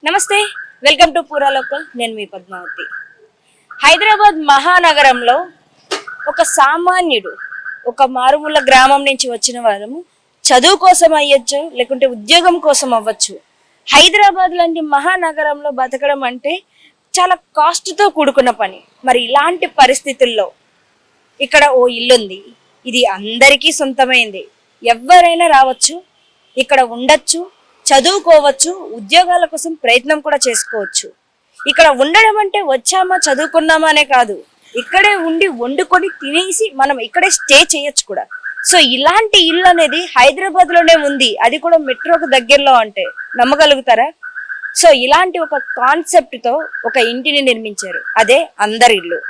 నమస్తే, welcome to పూరా local. నేను మీ పద్మావతి. హైదరాబాద్ మహానగరంలో ఒక సామాన్యుడు, ఒక మారుమూల గ్రామం నుంచి వచ్చిన వారము చదువు కోసం అయ్యొచ్చు, లేకుంటే ఉద్యోగం కోసం అవ్వచ్చు. హైదరాబాద్ లాంటి మహానగరంలో బతకడం అంటే చాలా కాస్ట్తో కూడుకున్న పని. మరి ఇలాంటి పరిస్థితుల్లో ఇక్కడ ఓ ఇల్లుంది, ఇది అందరికీ సొంతమైంది. ఎవరైనా రావచ్చు, ఇక్కడ ఉండొచ్చు, చదువుకోవచ్చు, ఉద్యోగాల కోసం ప్రయత్నం కూడా చేసుకోవచ్చు. ఇక్కడ ఉండడం అంటే వచ్చామా చదువుకున్నామా అనే కాదు, ఇక్కడే ఉండి వండుకొని తినేసి మనం ఇక్కడే స్టే చేయొచ్చు కూడా. సో ఇలాంటి ఇల్లు అనేది హైదరాబాద్ లోనే ఉంది, అది కూడా మెట్రోకు దగ్గరలో. అంటే నమ్మగలుగుతారా? సో ఇలాంటి ఒక కాన్సెప్ట్ తో ఒక ఇంటిని నిర్మించారు, అదే అందరిల్లు.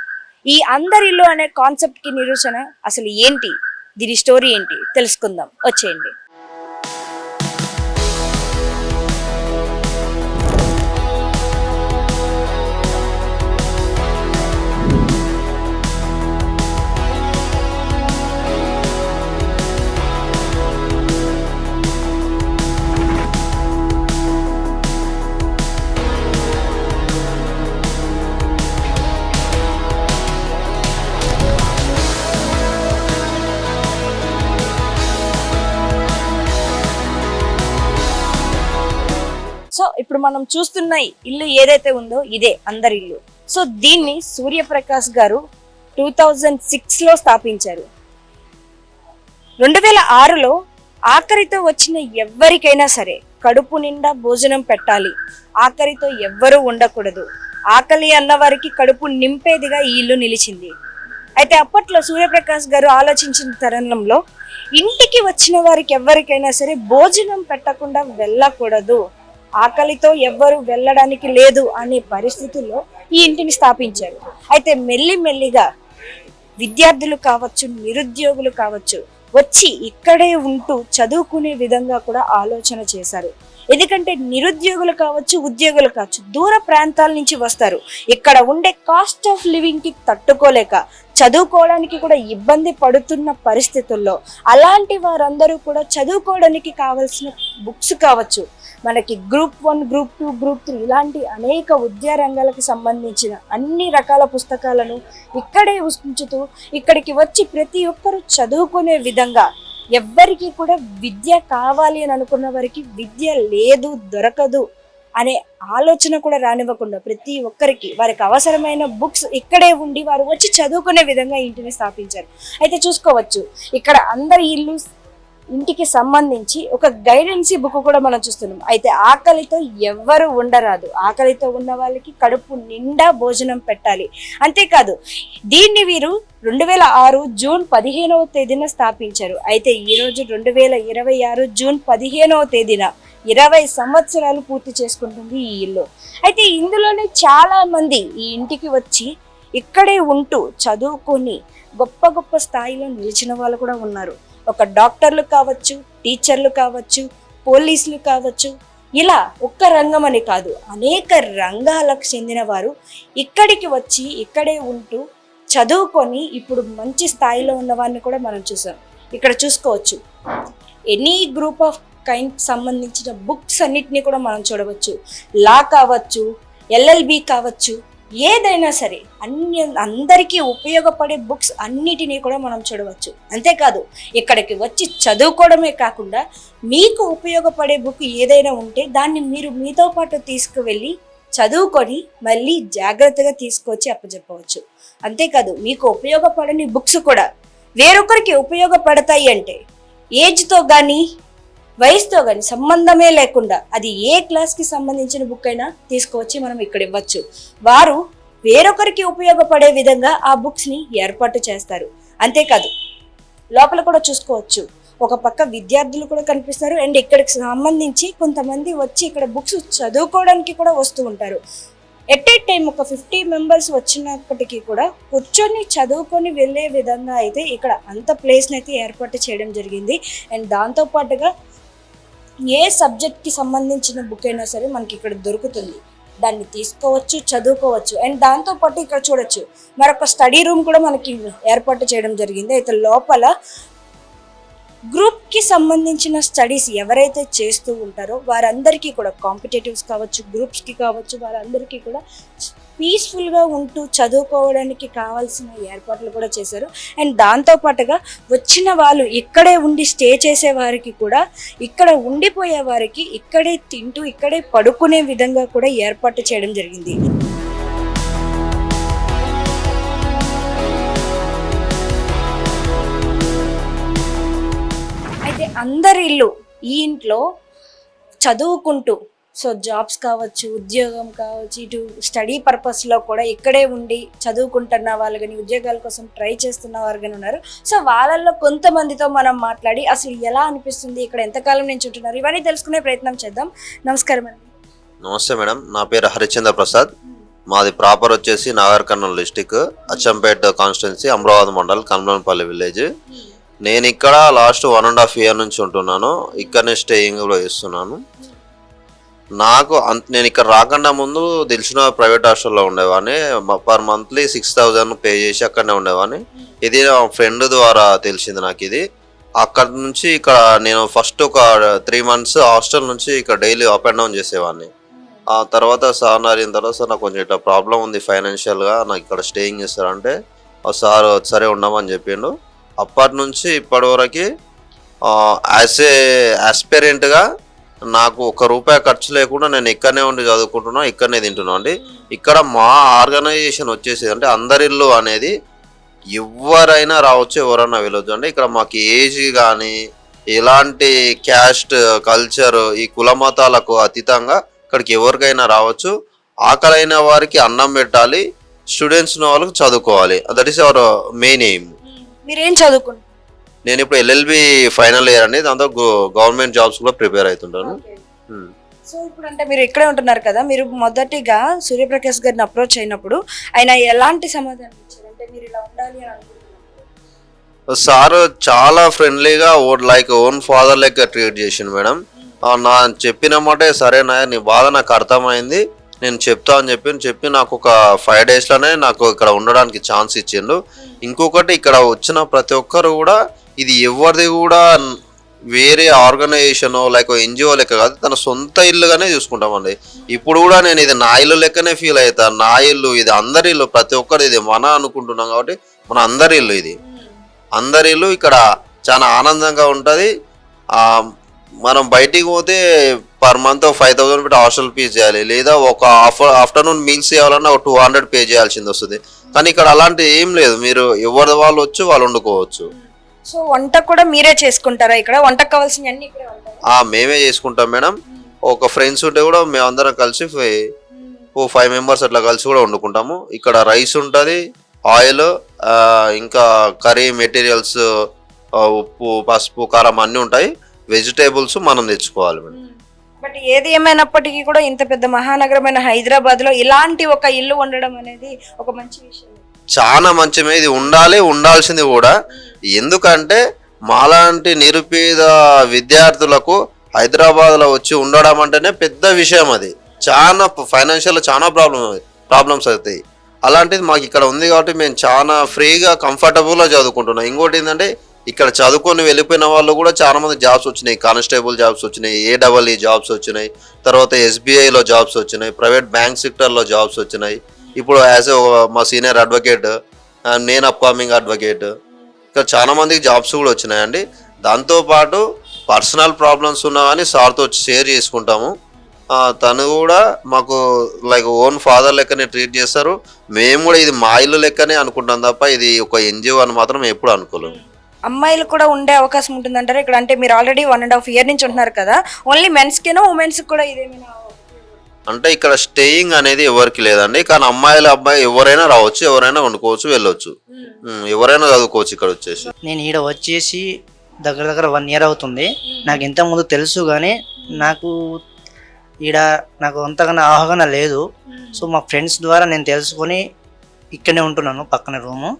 ఈ అందరిల్లు అనే కాన్సెప్ట్ కి నిరూపణ అసలు ఏంటి, దీని స్టోరీ ఏంటి తెలుసుకుందాం, వచ్చేయండి. సో ఇప్పుడు మనం చూస్తున్న ఇల్లు ఏదైతే ఉందో ఇదే అందరి ఇల్లు. సో దీన్ని సూర్యప్రకాష్ గారు 2006లో స్థాపించారు. 2006లో ఆఖరితో వచ్చిన ఎవరికైనా సరే కడుపు నిండా భోజనం పెట్టాలి, ఆఖరితో ఎవ్వరూ ఉండకూడదు, ఆకలి అన్న వారికి కడుపు నింపేదిగా ఈ ఇల్లు నిలిచింది. అయితే అప్పట్లో సూర్యప్రకాష్ గారు ఆలోచించిన తరుణంలో ఇంటికి వచ్చిన వారికి ఎవరికైనా సరే భోజనం పెట్టకుండా వెళ్ళకూడదు, ఆకలితో ఎవ్వరు వెళ్ళడానికి లేదు అనే పరిస్థితుల్లో ఈ ఇంటిని స్థాపించారు. అయితే మెల్లిమెల్లిగా విద్యార్థులు కావచ్చు, నిరుద్యోగులు కావచ్చు వచ్చి ఇక్కడే ఉంటూ చదువుకునే విధంగా కూడా ఆలోచన చేశారు. ఎందుకంటే నిరుద్యోగులు కావచ్చు, ఉద్యోగులు కావచ్చు దూర ప్రాంతాల నుంచి వస్తారు. ఇక్కడ ఉండే కాస్ట్ ఆఫ్ లివింగ్ కి తట్టుకోలేక చదువుకోవడానికి కూడా ఇబ్బంది పడుతున్న పరిస్థితుల్లో అలాంటి వారందరూ కూడా చదువుకోవడానికి కావాల్సిన బుక్స్ కావచ్చు, మనకి గ్రూప్ 1, గ్రూప్ 2, గ్రూప్ 3 ఇలాంటి అనేక విద్యా రంగాలకు సంబంధించిన అన్ని రకాల పుస్తకాలను ఇక్కడే ఉంచుతూ ఇక్కడికి వచ్చి ప్రతి ఒక్కరూ చదువుకునే విధంగా, ఎవ్వరికి కూడా విద్య కావాలి అని అనుకున్న వారికి విద్య లేదు, దొరకదు అనే ఆలోచన కూడా రానివ్వకుండా ప్రతి ఒక్కరికి వారికి అవసరమైన బుక్స్ ఇక్కడే ఉండి వారు వచ్చి చదువుకునే విధంగా ఇంటిని స్థాపించారు. అయితే చూసుకోవచ్చు, ఇక్కడ అందరి ఇల్లు ఇంటికి సంబంధించి ఒక గైడెన్సీ బుక్ కూడా మనం చూస్తున్నాం. అయితే ఆకలితో ఎవ్వరు ఉండరాదు, ఆకలితో ఉన్న వాళ్ళకి కడుపు నిండా భోజనం పెట్టాలి. అంతేకాదు దీన్ని వీరు 2006 జూన్ 15వ తేదీన స్థాపించారు. అయితే ఈరోజు 2026 జూన్ 15వ తేదీన 20 సంవత్సరాలు పూర్తి చేసుకుంటుంది ఈ ఇల్లు. అయితే ఇందులోనే చాలా మంది ఈ ఇంటికి వచ్చి ఇక్కడే ఉంటూ చదువుకొని గొప్ప గొప్ప స్థాయిలో నిలిచిన వాళ్ళు కూడా ఉన్నారు. ఒక డాక్టర్లు కావచ్చు, టీచర్లు కావచ్చు, పోలీసులు కావచ్చు, ఇలా ఒక్క రంగం అని కాదు అనేక రంగాలకు చెందిన వారు ఇక్కడికి వచ్చి ఇక్కడే ఉంటూ చదువుకొని ఇప్పుడు మంచి స్థాయిలో ఉన్న వారిని కూడా మనం చూసాం. ఇక్కడ చూసుకోవచ్చు, ఎనీ గ్రూప్ ఆఫ్ కైండ్ సంబంధించిన బుక్స్ అన్నిటినీ కూడా మనం చూడవచ్చు. లా కావచ్చు, LLB కావచ్చు, ఏదైనా సరే అందరికీ ఉపయోగపడే బుక్స్ అన్నిటినీ కూడా మనం చూడవచ్చు. అంతేకాదు ఇక్కడికి వచ్చి చదువుకోవడమే కాకుండా మీకు ఉపయోగపడే బుక్ ఏదైనా ఉంటే దాన్ని మీరు మీతో పాటు తీసుకువెళ్ళి చదువుకొని మళ్ళీ జాగ్రత్తగా తీసుకొచ్చి అప్పచెప్పవచ్చు. అంతేకాదు మీకు ఉపయోగపడని బుక్స్ కూడా వేరొకరికి ఉపయోగపడతాయి అంటే ఏజ్తో కానీ వయసుతో కానీ సంబంధమే లేకుండా అది ఏ క్లాస్కి సంబంధించిన బుక్ అయినా తీసుకువచ్చి మనం ఇక్కడ ఇవ్వచ్చు. వారు వేరొకరికి ఉపయోగపడే విధంగా ఆ బుక్స్ని ఏర్పాటు చేస్తారు. అంతేకాదు లోపల కూడా చూసుకోవచ్చు, ఒక పక్క విద్యార్థులు కూడా కనిపిస్తారు అండ్ ఇక్కడికి సంబంధించి కొంతమంది వచ్చి ఇక్కడ బుక్స్ చదువుకోవడానికి కూడా వస్తూ ఉంటారు. ఎట్ ఏ టైం ఒక 50 మెంబర్స్ వచ్చినప్పటికీ కూడా కూర్చొని చదువుకొని వెళ్ళే విధంగా అయితే ఇక్కడ అంత ప్లేస్ని అయితే ఏర్పాటు చేయడం జరిగింది. అండ్ దాంతోపాటుగా ఏ సబ్జెక్ట్కి సంబంధించిన బుక్ అయినా సరే మనకి ఇక్కడ దొరుకుతుంది, దాన్ని తీసుకోవచ్చు, చదువుకోవచ్చు. అండ్ దాంతోపాటు ఇక్కడ చూడొచ్చు మరొక స్టడీ రూమ్ కూడా మనకి ఏర్పాటు చేయడం జరిగింది. అయితే లోపల గ్రూప్కి సంబంధించిన స్టడీస్ ఎవరైతే చేస్తూ ఉంటారో వారందరికీ కూడా కాంపిటేటివ్స్ కావచ్చు, గ్రూప్స్కి కావచ్చు, వారందరికీ కూడా పీస్ఫుల్గా ఉంటూ చదువుకోవడానికి కావాల్సిన ఏర్పాట్లు కూడా చేశారు. అండ్ దాంతోపాటుగా వచ్చిన వాళ్ళు ఇక్కడే ఉండి స్టే చేసే వారికి కూడా, ఇక్కడ ఉండిపోయే వారికి ఇక్కడే తింటూ ఇక్కడే పడుకునే విధంగా కూడా ఏర్పాటు చేయడం జరిగింది. అయితే అందరి ఇల్లు ఈ ఇంట్లో చదువుకుంటూ, సో జాబ్స్ కావచ్చు, ఉద్యోగం కావచ్చు, ఇటు స్టడీ పర్పస్లో కూడా ఇక్కడే ఉండి చదువుకుంటున్న వాళ్ళు కానీ, ఉద్యోగాల కోసం ట్రై చేస్తున్న వారు కానీ ఉన్నారు. సో వాళ్ళల్లో కొంతమందితో మనం మాట్లాడి అసలు ఎలా అనిపిస్తుంది, ఇక్కడ ఎంతకాలం నుంచి ఉంటున్నారు, ఇవన్నీ తెలుసుకునే ప్రయత్నం చేద్దాం. నమస్కారం అండి. నమస్తే మేడం, నా పేరు హరిచంద్ర ప్రసాద్. మాది ప్రాపర్ వచ్చేసి Nagarkurnool district, Achampet constituency, Amaravati mandal, Kamalampalli village. నేను ఇక్కడ లాస్ట్ 1.5 year నుంచి ఉంటున్నాను. ఇక్కడనే స్టేయింగ్లో చేస్తున్నాను. నేను ఇక్కడ రాకుండా ముందు తెలిసిన ప్రైవేట్ హాస్టల్లో ఉండేవాడిని. పర్ మంత్లీ 6,000 పే చేసి అక్కడనే ఉండేవాడిని. ఇది నా ఫ్రెండ్ ద్వారా తెలిసింది నాకు ఇది. అక్కడి నుంచి ఇక్కడ నేను ఫస్ట్ ఒక 3 months హాస్టల్ నుంచి ఇక్కడ డైలీ అప్ అండ్ డౌన్ చేసేవాడిని. ఆ తర్వాత సార్ అడిగిన తర్వాత, సార్ నాకు కొంచెం ఇట్లా ప్రాబ్లం ఉంది ఫైనాన్షియల్గా, నాకు ఇక్కడ స్టేయింగ్ చేస్తారంటే సార్ సరే ఉండమని చెప్పిండు. అప్పటి నుంచి ఇప్పటి వరకు యాజ్ ఏ ఆస్పిరెంట్గా నాకు ₹1 ఖర్చు లేకుండా నేను ఇక్కడనే ఉండి చదువుకుంటున్నా, ఇక్కడనే తింటున్నాను అండి. ఇక్కడ మా ఆర్గనైజేషన్ వచ్చేసి అంటే అందరిల్లు అనేది ఎవరైనా రావచ్చు, ఎవరైనా వెళ్ళొచ్చు అండి. ఇక్కడ మాకు ఏజ్ కానీ ఎలాంటి క్యాస్ట్, కల్చర్, ఈ కుల మతాలకు అతీతంగా ఇక్కడికి ఎవరికైనా రావచ్చు. ఆకలైన వారికి అన్నం పెట్టాలి, స్టూడెంట్స్ వాళ్ళకి చదువుకోవాలి. That is our main aim. మీరేం చదువుకుంటారు? నేను ఇప్పుడు LLB ఫైనల్ ఇయర్ అండి. దాంతో గవర్నమెంట్ జాబ్స్ కూడా ప్రిపేర్ అవుతుంటాను. సో ఇప్పుడు అంటే మీరు ఇక్కడే ఉంటున్నారు కదా, మీరు మొదటిగా సూర్యప్రకాష్ గారిని అప్రోచ్ అయినప్పుడు ఆయన ఎలాంటి సమాధానం ఇచ్చారు? అంటే మీరు ఇలా ఉండాలి అని అనుకుంటున్నారు. సార్ చాలా ఫ్రెండ్లీగా లైక్ ఓన్ ఫాదర్ లెక్క ట్రీట్ చేసిండు మేడం. నా చెప్పిన మాటే సరేనా, నీ బాధ నాకు అర్థమైంది, నేను చెప్తా అని చెప్పి నాకు ఒక 5 daysలోనే నాకు ఇక్కడ ఉండడానికి ఛాన్స్ ఇచ్చిండు. ఇంకొకటి, ఇక్కడ వచ్చిన ప్రతి ఒక్కరు కూడా ఇది ఎవరిది కూడా వేరే ఆర్గనైజేషన్ లైక్ NGO లెక్క కాదు, తన సొంత ఇల్లుగానే చూసుకుంటామండి. ఇప్పుడు కూడా నేను ఇది నా ఇల్లు లెక్కనే ఫీల్ అవుతాను. నా ఇల్లు ఇది, అందరి ఇల్లు, ప్రతి ఒక్కరు ఇది మన అనుకుంటున్నాం కాబట్టి మన అందరి ఇల్లు ఇది. అందరి ఇల్లు ఇక్కడ చాలా ఆనందంగా ఉంటుంది. మనం బయటికి పోతే పర్ మంత్ 5,000 పెట్టి హాస్టల్ ఫీజ్ చేయాలి, లేదా ఒక ఆఫ్టర్నూన్ మీల్స్ చేయాలన్నా ఒక 200 పే చేయాల్సింది వస్తుంది. కానీ ఇక్కడ అలాంటి ఏం లేదు, మీరు ఎవరి వాళ్ళు వచ్చి వాళ్ళు వండుకోవచ్చు. సో వంట కూడా మీరే చేసుకుంటారా? ఇక్కడ వంటకు కావాల్సిన అన్ని ఇక్కడే ఉంటాయా? మేమే చేసుకుంటాం మేడం. ఒక ఫ్రెండ్స్ ఉంటే కూడా మేమందరం కలిసి 5 members అట్లా కలిసి కూడా వండుకుంటాము. ఇక్కడ రైస్ ఉంటుంది, ఆయిల్, ఇంకా కర్రీ మెటీరియల్స్, ఉప్పు, పసుపు, కారం అన్నీ ఉంటాయి. వెజిటేబుల్స్ మనం తెచ్చుకోవాలి మేడం. బట్ ఏది ఏమైనప్పటికీ కూడా ఇంత పెద్ద మహానగరమైన హైదరాబాద్లో ఇలాంటి ఒక ఇల్లు ఉండడం అనేది ఒక మంచి విషయం. చాలా మంచిమే, ఇది ఉండాల్సింది కూడా. ఎందుకంటే మాలాంటి నిరుపేద విద్యార్థులకు హైదరాబాద్లో వచ్చి ఉండడం అంటేనే పెద్ద విషయం. అది చాలా ఫైనాన్షియల్ చాలా ప్రాబ్లమ్స్ అవుతాయి. అలాంటిది మాకు ఇక్కడ ఉంది కాబట్టి మేము చాలా ఫ్రీగా కంఫర్టబుల్గా చదువుకుంటున్నాం. ఇంకోటి ఏంటంటే, ఇక్కడ చదువుకొని వెళ్ళిపోయిన వాళ్ళు కూడా చాలా మంది జాబ్స్ వచ్చినాయి. కానిస్టేబుల్ జాబ్స్ వచ్చినాయి, AEE జాబ్స్ వచ్చినాయి, తర్వాత SBIలో జాబ్స్ వచ్చినాయి, ప్రైవేట్ బ్యాంక్ సెక్టర్లో జాబ్స్ వచ్చినాయి. ఇప్పుడు యాజ్ మా సీనియర్ అడ్వకేట్, నేను అప్కమింగ్ అడ్వకేట్, ఇక్కడ చాలా మందికి జాబ్స్ కూడా వచ్చినాయండి. దాంతోపాటు పర్సనల్ ప్రాబ్లమ్స్ ఉన్నా కానీ సార్తో షేర్ చేసుకుంటాము. తను కూడా మాకు లైక్ ఓన్ ఫాదర్ లెక్కనే ట్రీట్ చేస్తారు. మేము కూడా ఇది మా ఇల్లు లెక్కనే అనుకుంటాం తప్ప ఇది ఒక NGO అని మాత్రం ఎప్పుడు అనుకోలేము. అమ్మాయిలు కూడా ఉండే అవకాశం ఉంటుందంటారు ఇక్కడ? అంటే మీరు ఆల్రెడీ 1.5 year నుంచి ఉంటున్నారు కదా, ఓన్లీ మెన్స్కేనో ఉమెన్స్ కూడా ఇదేమైనా? అంటే ఇక్కడ స్టేయింగ్ అనేది ఎవరికి లేదండి. కానీ అబ్బాయి ఎవరైనా రావచ్చు, ఎవరైనా వండుకోవచ్చు, వెళ్ళొచ్చు, ఎవరైనా చదువుకోవచ్చు ఇక్కడ వచ్చేసి. నేను ఈడ వచ్చేసి దగ్గర 1 year అవుతుంది. నాకు ఇంతకుముందు తెలుసు కానీ నాకు ఈడ నాకు అంతగానో అవగాహన లేదు. సో మా ఫ్రెండ్స్ ద్వారా నేను తెలుసుకొని ఇక్కడనే ఉంటున్నాను, పక్కన రూము.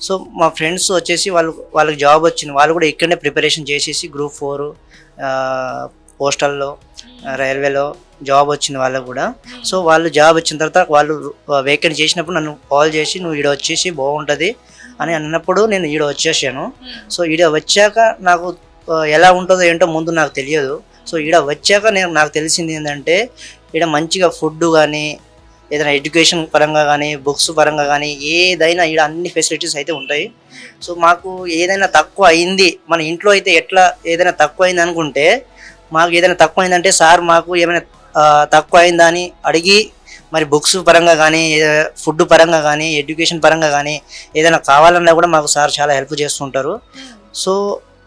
సో మా ఫ్రెండ్స్ వచ్చేసి వాళ్ళకి జాబ్ వచ్చింది, వాళ్ళు కూడా ఇక్కడనే ప్రిపరేషన్ చేసేసి Group 4 పోస్టల్లో, రైల్వేలో జాబ్ వచ్చింది వాళ్ళకు కూడా. సో వాళ్ళు జాబ్ వచ్చిన తర్వాత వాళ్ళు వేకెంట్ చేసినప్పుడు నన్ను కాల్ చేసి, నువ్వు ఇక్కడ వచ్చేసి బాగుంటుంది అని అన్నప్పుడు నేను ఈడ వచ్చేసాను. సో ఈడ వచ్చాక నాకు ఎలా ఉంటుందో ఏంటో ముందు నాకు తెలియదు. సో ఈడ వచ్చాక నాకు తెలిసింది ఏంటంటే ఈడ మంచిగా ఫుడ్ కానీ ఏదైనా ఎడ్యుకేషన్ పరంగా కానీ బుక్స్ పరంగా కానీ ఏదైనా ఈడ అన్ని ఫెసిలిటీస్ అయితే ఉంటాయి. సో మాకు ఏదైనా తక్కువ అయింది, మన ఇంట్లో అయితే ఎట్లా ఏదైనా తక్కువ అయింది అనుకుంటే, మాకు ఏదైనా తక్కువ అయిందంటే సార్ మాకు ఏమైనా తక్కువ అయిందా అని అడిగి, మరి బుక్స్ పరంగా కానీ ఫుడ్ పరంగా కానీ ఎడ్యుకేషన్ పరంగా కానీ ఏదైనా కావాలన్నా కూడా మాకు సార్ చాలా హెల్ప్ చేస్తుంటారు. సో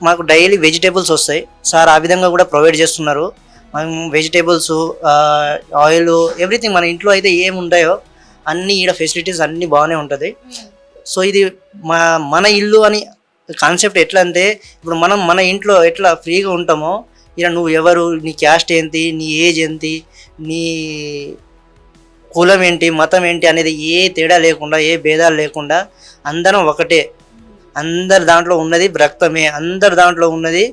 మాకు డైలీ వెజిటేబుల్స్ వస్తాయి, సార్ ఆ విధంగా కూడా ప్రొవైడ్ చేస్తున్నారు. మేము వెజిటేబుల్స్, ఆయిల్, ఎవ్రీథింగ్ మన ఇంట్లో అయితే ఏమి ఉంటాయో అన్ని ఈడ ఫెసిలిటీస్ అన్నీ బాగానే ఉంటుంది. సో ఇది మన ఇల్లు అని కాన్సెప్ట్ ఎట్లా అంటే, ఇప్పుడు మనం మన ఇంట్లో ఎట్లా ఫ్రీగా ఉంటామో, ఇలా నువ్వు ఎవరు, నీ క్యాస్ట్ ఏంటి, నీ ఏజ్ ఏంటి, నీ కులం ఏంటి, మతం ఏంటి అనేది ఏ తేడా లేకుండా, ఏ భేదాలు లేకుండా అందరం ఒకటే. అందరి దాంట్లో ఉన్నది రక్తమే, అందరి దాంట్లో ఉన్నది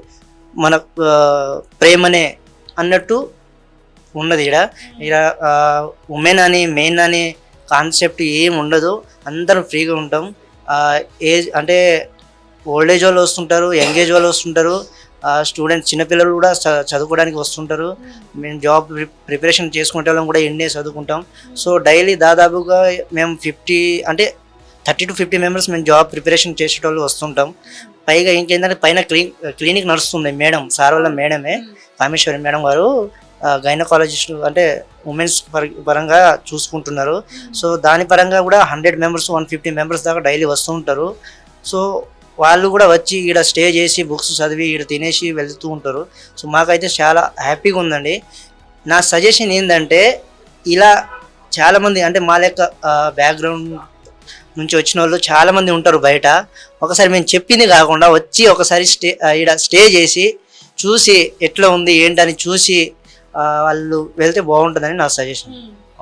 మన ప్రేమనే అన్నట్టు ఉన్నది. ఈడ ఉమెన్ అని మెయిన్ అని కాన్సెప్ట్ ఏం ఉండదు, అందరం ఫ్రీగా ఉంటాం. ఏజ్ అంటే ఓల్డ్ ఏజ్ వాళ్ళు వస్తుంటారు, యంగ్ ఏజ్ వాళ్ళు వస్తుంటారు, స్టూడెంట్స్ చిన్నపిల్లలు కూడా చదువుకోవడానికి వస్తుంటారు. మేము జాబ్ ప్రిపరేషన్ చేసుకునే వాళ్ళం కూడా ఎన్ఏ చదువుకుంటాం. సో డైలీ దాదాపుగా మేము 30 to 50 మెంబర్స్ మేము జాబ్ ప్రిపరేషన్ చేసేటోళ్ళు వస్తుంటాం. పైగా ఇంకేంటంటే పైన క్లినిక్ నడుస్తుంది మేడం, సార్ వాళ్ళ మేడమే, కామేశ్వరి మేడం గారు గైనకాలజిస్ట్, అంటే ఉమెన్స్ పరంగా చూసుకుంటున్నారు. సో దాని పరంగా కూడా 100 మెంబర్స్ 150 మెంబర్స్ దాకా డైలీ వస్తూ ఉంటారు. సో వాళ్ళు కూడా వచ్చి ఈడ స్టే చేసి బుక్స్ చదివి ఈడ తినేసి వెళ్తూ ఉంటారు. సో మాకైతే చాలా హ్యాపీగా ఉందండి. నా సజెషన్ ఏంటంటే, ఇలా చాలామంది అంటే మా లెక్క బ్యాక్గ్రౌండ్ నుంచి వచ్చిన వాళ్ళు చాలామంది ఉంటారు బయట. ఒకసారి మేము చెప్పింది కాకుండా వచ్చి ఒకసారి ఈడ స్టే చేసి చూసి ఎట్లా ఉంది ఏంటని చూసి వాళ్ళు వెళ్తే బాగుంటుందని నా సజెషన్.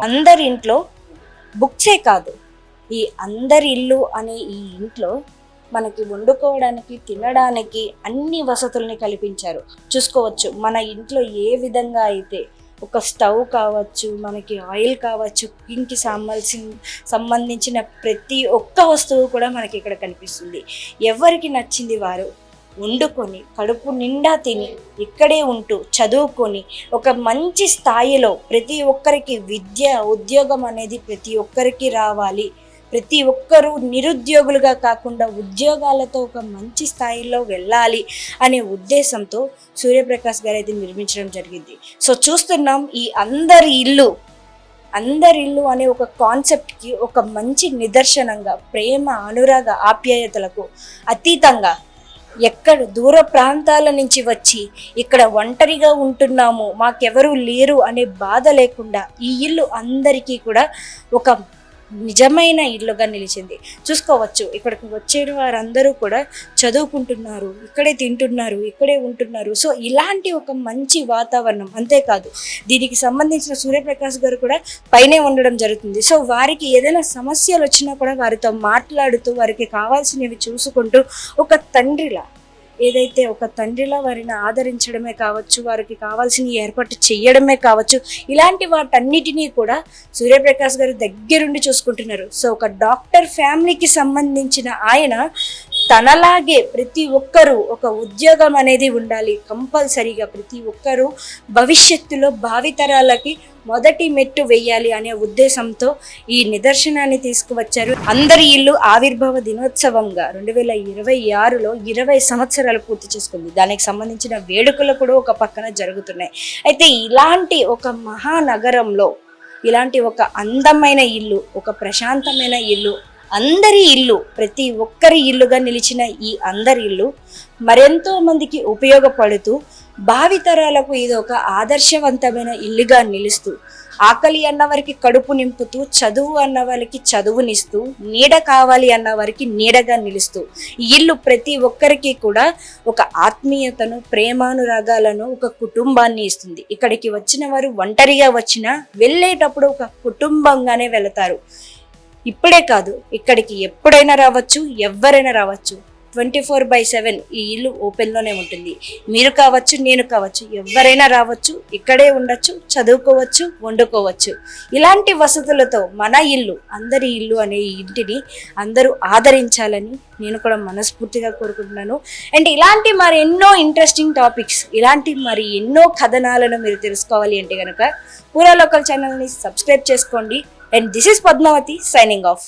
అందరి ఇంట్లో బుక్సే కాదు, ఈ అందరి ఇల్లు అనే ఈ ఇంట్లో మనకి వండుకోవడానికి, తినడానికి అన్ని వసతుల్ని కల్పించారు. చూసుకోవచ్చు మన ఇంట్లో ఏ విధంగా అయితే ఒక స్టవ్ కావచ్చు, మనకి ఆయిల్ కావచ్చు, కుకింగ్కి సంబంధించిన ప్రతి ఒక్క వస్తువు కూడా మనకి ఇక్కడ కనిపిస్తుంది. ఎవరికి నచ్చింది వారు వండుకొని కడుపు నిండా తిని ఇక్కడే ఉంటూ చదువుకొని ఒక మంచి స్థాయిలో ప్రతి ఒక్కరికి విద్య, ఉద్యోగం అనేది ప్రతి ఒక్కరికి రావాలి, ప్రతి ఒక్కరూ నిరుద్యోగులుగా కాకుండా ఉద్యోగాలతో ఒక మంచి స్థాయిలో వెళ్ళాలి అనే ఉద్దేశంతో సూర్యప్రకాష్ గారు అయితే నిర్మించడం జరిగింది. సో చూస్తున్నాం ఈ అందరి ఇల్లు అనే ఒక కాన్సెప్ట్కి ఒక మంచి నిదర్శనంగా, ప్రేమ, అనురాగ, ఆప్యాయతలకు అతీతంగా ఎక్కడ దూర ప్రాంతాల నుంచి వచ్చి ఇక్కడ ఒంటరిగా ఉంటున్నాము, మాకెవరూ లేరు అనే బాధ లేకుండా ఈ ఇల్లు అందరికీ కూడా ఒక నిజమైన ఇల్లుగా నిలిచింది. చూసుకోవచ్చు ఇక్కడికి వచ్చే వారందరూ కూడా చదువుకుంటున్నారు, ఇక్కడే తింటున్నారు, ఇక్కడే ఉంటున్నారు. సో ఇలాంటి ఒక మంచి వాతావరణం, అంతేకాదు దీనికి సంబంధించిన సూర్యప్రకాష్ గారు కూడా పైనే ఉండడం జరుగుతుంది. సో వారికి ఏదైనా సమస్యలు వచ్చినా కూడా వారితో మాట్లాడుతూ వారికి కావాల్సినవి చూసుకుంటూ ఒక తండ్రిలా, ఏదైతే ఒక తండ్రిలా వారిని ఆదరించడమే కావచ్చు, వారికి కావాల్సిన ఏర్పాటు చేయడమే కావచ్చు, ఇలాంటి వాటన్నిటినీ కూడా సూర్యప్రకాష్ గారు దగ్గరుండి చూసుకుంటున్నారు. సో ఒక డాక్టర్ ఫ్యామిలీకి సంబంధించిన ఆయన తనలాగే ప్రతి ఒక్కరూ ఒక ఉద్యోగం అనేది ఉండాలి, కంపల్సరీగా ప్రతి ఒక్కరూ భవిష్యత్తులో భావితరాలకి మొదటి మెట్టు వేయాలి అనే ఉద్దేశంతో ఈ నిదర్శనాన్ని తీసుకువచ్చారు. అందరి ఇల్లు ఆవిర్భావ దినోత్సవంగా 2026లో 20 సంవత్సరాలు పూర్తి చేసుకుంది. దానికి సంబంధించిన వేడుకలు కూడా ఒక పక్కన జరుగుతున్నాయి. అయితే ఇలాంటి ఒక మహానగరంలో ఇలాంటి ఒక అందమైన ఇల్లు, ఒక ప్రశాంతమైన ఇల్లు, అందరి ఇల్లు, ప్రతి ఒక్కరి ఇల్లుగా నిలిచిన ఈ అందరి ఇల్లు మరెంతో మందికి ఉపయోగపడుతూ భావితరాలకు ఇది ఒక ఆదర్శవంతమైన ఇల్లుగా నిలుస్తూ, ఆకలి అన్నవారికి కడుపు నింపుతూ, చదువు అన్న వాళ్ళకి చదువునిస్తూ, నీడ కావాలి అన్న వారికి నీడగా నిలుస్తూ ఈ ఇల్లు ప్రతి ఒక్కరికి కూడా ఒక ఆత్మీయతను, ప్రేమానురాగాలను, ఒక కుటుంబాన్ని ఇస్తుంది. ఇక్కడికి వచ్చిన వారు ఒంటరిగా వచ్చినా వెళ్ళేటప్పుడు ఒక కుటుంబంగానే వెళతారు. ఇప్పుడే కాదు, ఇక్కడికి ఎప్పుడైనా రావచ్చు, ఎవరైనా రావచ్చు. 24/7 ఈ ఇల్లు ఓపెన్లోనే ఉంటుంది. మీరు కావచ్చు, నేను కావచ్చు, ఎవరైనా రావచ్చు, ఇక్కడే ఉండొచ్చు, చదువుకోవచ్చు, వండుకోవచ్చు. ఇలాంటి వసతులతో మన ఇల్లు, అందరి ఇల్లు అనే ఈ ఇంటిని అందరూ ఆదరించాలని నేను కూడా మనస్ఫూర్తిగా కోరుకుంటున్నాను. అండ్ ఇలాంటి మరి ఎన్నో ఇంట్రెస్టింగ్ టాపిక్స్, ఇలాంటి మరి ఎన్నో కథనాలను మీరు తెలుసుకోవాలి అంటే కనుక పూరా లోకల్ ఛానల్ని సబ్స్క్రైబ్ చేసుకోండి. And this is Padmavathi signing of.